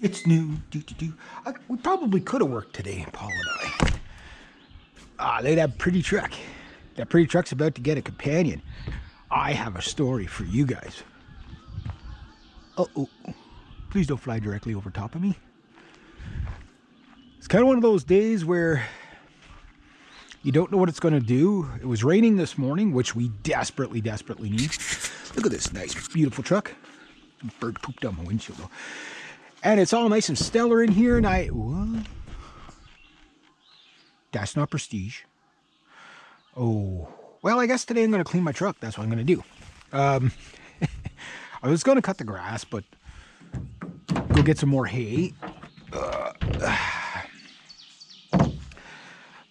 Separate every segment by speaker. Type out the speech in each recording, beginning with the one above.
Speaker 1: It's new. We probably could have worked today, Paul and I. Look at that pretty truck. That pretty truck's about to get a companion. I have a story for you guys. Uh-oh. Please don't fly directly over top of me. It's kind of one of those days where you don't know what it's going to do. It was raining this morning, which we desperately need. Look at this nice, beautiful truck. Bird pooped on my windshield though. And it's all nice and stellar in here, and what? That's not prestige. Oh, well, I guess today I'm going to clean my truck. That's what I'm going to do. I was going to cut the grass, but go get some more hay.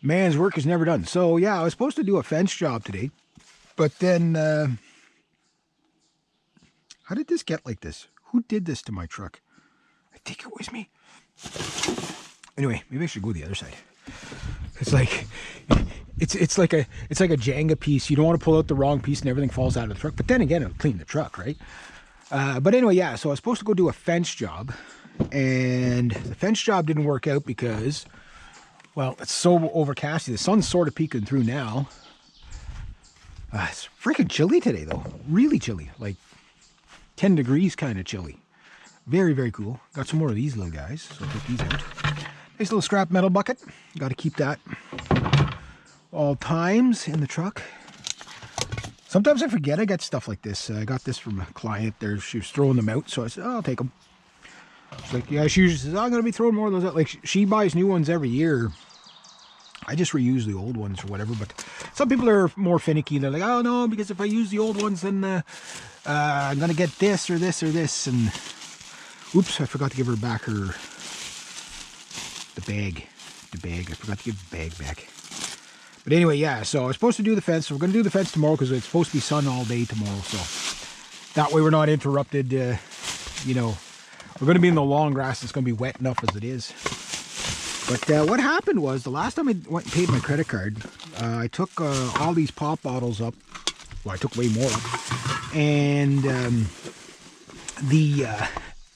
Speaker 1: Man's work is never done. So, yeah, I was supposed to do a fence job today, but then, how did this get like this? Who did this to my truck? I think it was me. Anyway, maybe I should go the other side. It's like it's like a Jenga piece. You don't want to pull out the wrong piece and everything falls out of the truck. But then again, it'll clean the truck, right? But anyway, yeah. So I was supposed to go do a fence job, and the fence job didn't work out because, well, it's so overcast. The sun's sort of peeking through now. It's freaking chilly today, though. Really chilly, like 10 degrees, kind of chilly. Very, very cool. Got some more of these little guys, so I'll take these out. Nice little scrap metal bucket. Got to keep that all times in the truck. Sometimes I forget I got stuff like this. I got this from a client there. She was throwing them out, so I said, oh, I'll take them. She's like, yeah, she usually says, oh, I'm going to be throwing more of those out. Like, she buys new ones every year. I just reuse the old ones or whatever, but some people are more finicky. They're like, oh, no, because if I use the old ones, then I'm going to get this or this or this, and oops, I forgot to give her back the bag. I forgot to give the bag back. But anyway, yeah, so I was supposed to do the fence. So we're going to do the fence tomorrow because it's supposed to be sun all day tomorrow. So that way we're not interrupted. You know, we're going to be in the long grass. It's going to be wet enough as it is. But what happened was the last time I went and paid my credit card, I took all these pop bottles up. Well, I took way more up. And the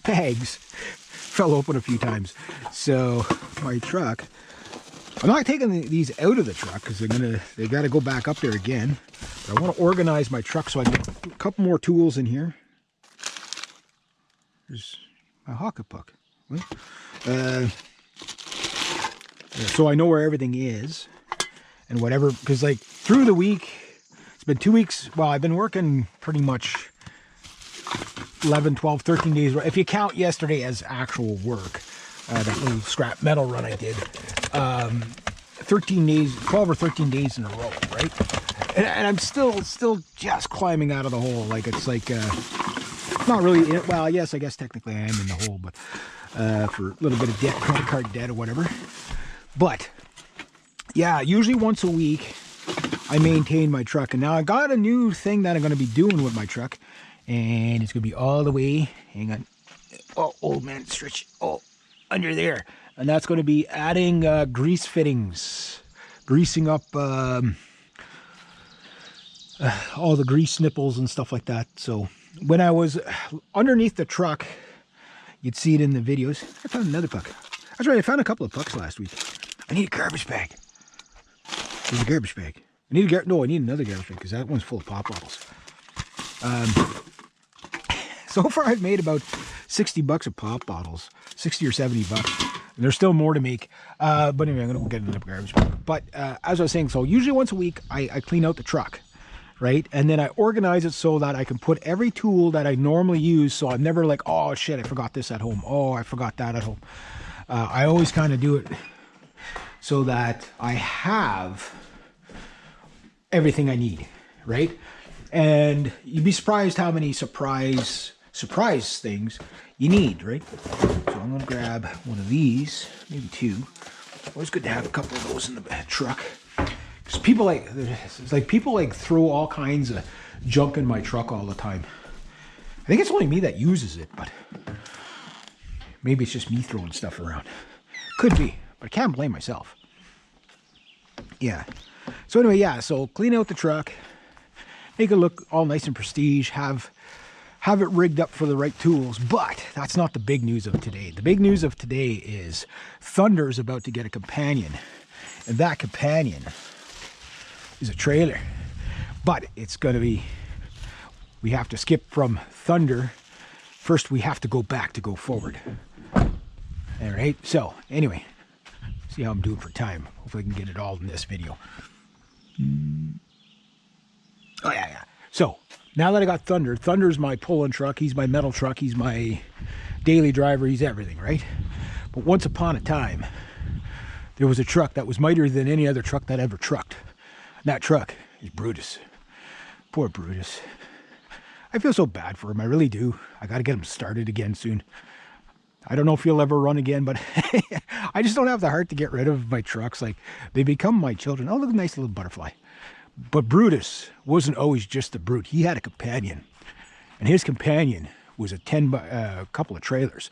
Speaker 1: bags fell open a few times. So my truck, I'm not taking these out of the truck because they got to go back up there again. But I want to organize my truck so I get a couple more tools in here. There's my hockey puck. So I know where everything is and whatever, because like through the week, it's been 2 weeks. Well, I've been working pretty much 11, 12, 13 days. If you count yesterday as actual work, that little scrap metal run I did, 13 days, 12 or 13 days in a row, right? And I'm still just climbing out of the hole. Like it's like, not really, well, yes, I guess technically I am in the hole, but for a little bit of debt, credit card debt or whatever. But yeah, usually once a week I maintain my truck. And now I got a new thing that I'm going to be doing with my truck. And it's going to be all the way, hang on, oh, old man, stretch, oh, under there. And that's going to be adding grease fittings, greasing up all the grease nipples and stuff like that. So when I was underneath the truck, you'd see it in the videos. I found another puck. That's right, I found a couple of pucks last week. I need a garbage bag. There's a garbage bag. I need another garbage bag because that one's full of pop bottles. So far I've made about 60 bucks of pop bottles, 60 or 70 bucks. And there's still more to make. But anyway, I'm going to go get another garbage bag. But as I was saying, so usually once a week I clean out the truck, right? And then I organize it so that I can put every tool that I normally use. So I'm never like, oh shit, I forgot this at home. Oh, I forgot that at home. I always kind of do it so that I have everything I need, right? And you'd be surprised how many surprise things you need, right? So I'm going to grab one of these, maybe two. Always good to have a couple of those in the truck. Because people throw all kinds of junk in my truck all the time. I think it's only me that uses it, but maybe it's just me throwing stuff around. Could be, but I can't blame myself. Yeah. So anyway, yeah, so clean out the truck. Make it look all nice and prestige. Have have it rigged up for the right tools. But that's not the big news of today. The big news of today is Thunder's about to get a companion. And that companion is a trailer. But it's going to be, we have to skip from Thunder. First, we have to go back to go forward. All right, so anyway, see how I'm doing for time. Hopefully I can get it all in this video. Oh yeah. So now that I got Thunder, Thunder's my pulling truck. He's my metal truck. He's my daily driver. He's everything, right? But once upon a time, there was a truck that was mightier than any other truck that ever trucked. And that truck is Brutus. Poor Brutus. I feel so bad for him. I really do. I got to get him started again soon. I don't know if he'll ever run again, but I just don't have the heart to get rid of my trucks. Like, they become my children. Oh, look, a nice little butterfly. But Brutus wasn't always just a brute. He had a companion. And his companion was a couple of trailers.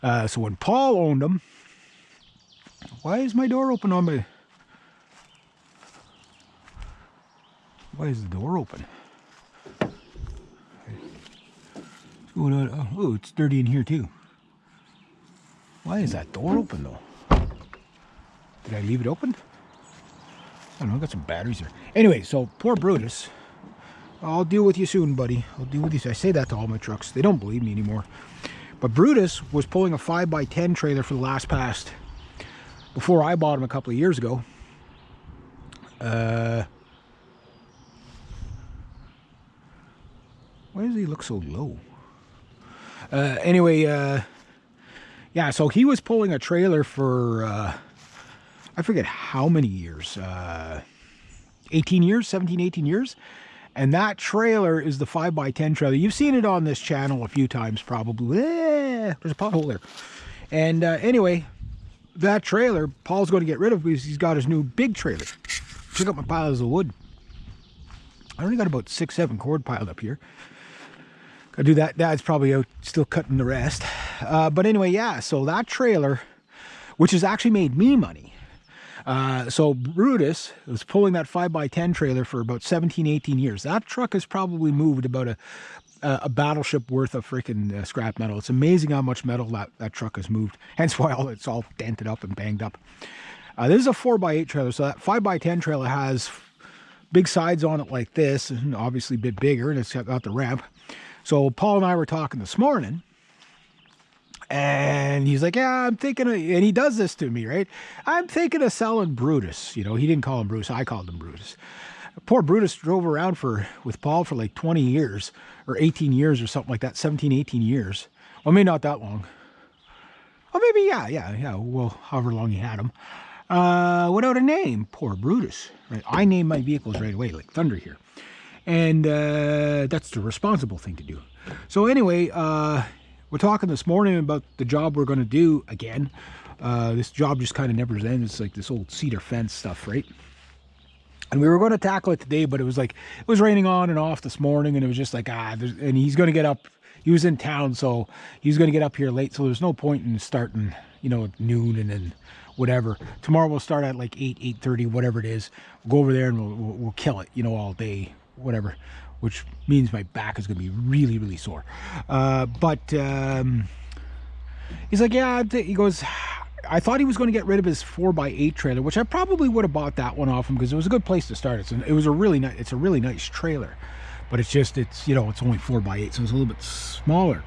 Speaker 1: So when Paul owned them, why is my door open on my... Why is the door open? What's going on? Oh, it's dirty in here too. Why is that door open though? Did I leave it open? I don't know, I got some batteries here. Anyway, so poor Brutus. I'll deal with you soon, buddy. I'll deal with you soon. I say that to all my trucks. They don't believe me anymore. But Brutus was pulling a 5x10 trailer for the last past, before I bought him a couple of years ago. Why does he look so low? Anyway, yeah, so he was pulling a trailer for, I forget how many years, 18 years, 17, 18 years. And that trailer is the 5x10 trailer. You've seen it on this channel a few times probably. There's a pothole there. And anyway, that trailer, Paul's going to get rid of because he's got his new big trailer. Check out my piles of wood. I only got about 6-7 cord piled up here. Gotta do that. Dad's probably out still cutting the rest. But anyway, yeah, so that trailer, which has actually made me money. So Brutus was pulling that 5x10 trailer for about 17, 18 years. That truck has probably moved about a battleship worth of freaking scrap metal. It's amazing how much metal that truck has moved. Hence why it's all dented up and banged up. This is a 4x8 trailer. So that 5x10 trailer has big sides on it like this, and obviously a bit bigger, and it's got the ramp. So Paul and I were talking this morning, and he's like, yeah, I'm thinking of, and he does this to me, right? I'm thinking of selling Brutus. You know, he didn't call him Brutus, I called him Brutus. Poor Brutus drove around with Paul for like 20 years, or 18 years or something like that, 17, 18 years. Well, maybe not that long. Well, maybe, yeah, well, however long he had him. Without a name, poor Brutus, right? I name my vehicles right away, like Thunder here. And that's the responsible thing to do. So anyway, we're talking this morning about the job we're going to do again. This job just kind of never ends. It's like this old cedar fence stuff, right? And we were going to tackle it today, but it was like, it was raining on and off this morning, and it was just like, and he's going to get up. He was in town, so he's going to get up here late, so there's no point in starting, you know, at noon and then whatever. Tomorrow we'll start at like 8:30, whatever it is. We'll go over there and we'll kill it, you know, all day, whatever, which means my back is going to be really, really sore. But he's like, yeah, he goes, I thought he was going to get rid of his 4x8 trailer, which I probably would have bought that one off him because it was a good place to start. It was a really nice trailer, but it's you know, it's only 4x8, so it's a little bit smaller.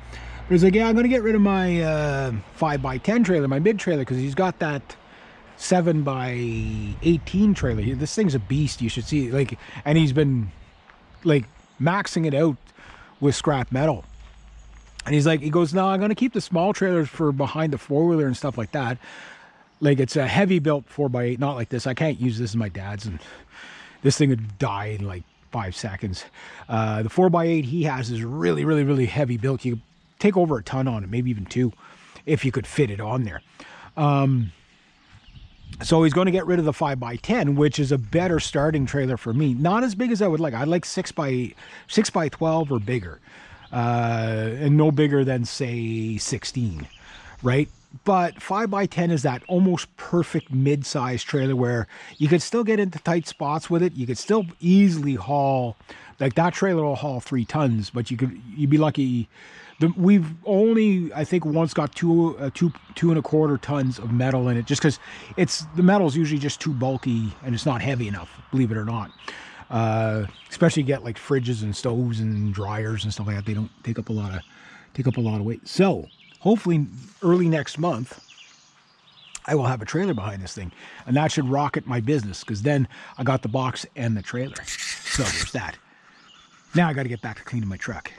Speaker 1: But he's like, yeah, I'm going to get rid of my 5x10 trailer, my mid trailer, because he's got that 7x18 trailer. This thing's a beast. You should see, like, and he's been like maxing it out with scrap metal. And he's like, he goes, no, I'm going to keep the small trailers for behind the four-wheeler and stuff like that. Like, it's a heavy built 4x8, not like this. I can't use this as my dad's, and this thing would die in like 5 seconds. The 4x8 he has is really, really, really heavy built. You could take over a ton on it, maybe even 2, if you could fit it on there. So he's going to get rid of the 5x10, which is a better starting trailer for me. Not as big as I would like. I'd like 6x12 or bigger. And no bigger than, say, 16, right? But 5x10 is that almost perfect mid-size trailer where you could still get into tight spots with it. You could still easily haul Like that trailer will haul 3 tons, but you'd be lucky. We've only, I think, once got two and a quarter tons of metal in it, just because the metal's usually just too bulky and it's not heavy enough, believe it or not. Especially get like fridges and stoves and dryers and stuff like that. They don't take up a lot of weight. So hopefully early next month, I will have a trailer behind this thing, and that should rocket my business, because then I got the box and the trailer. So there's that. Now I got to get back to cleaning my truck.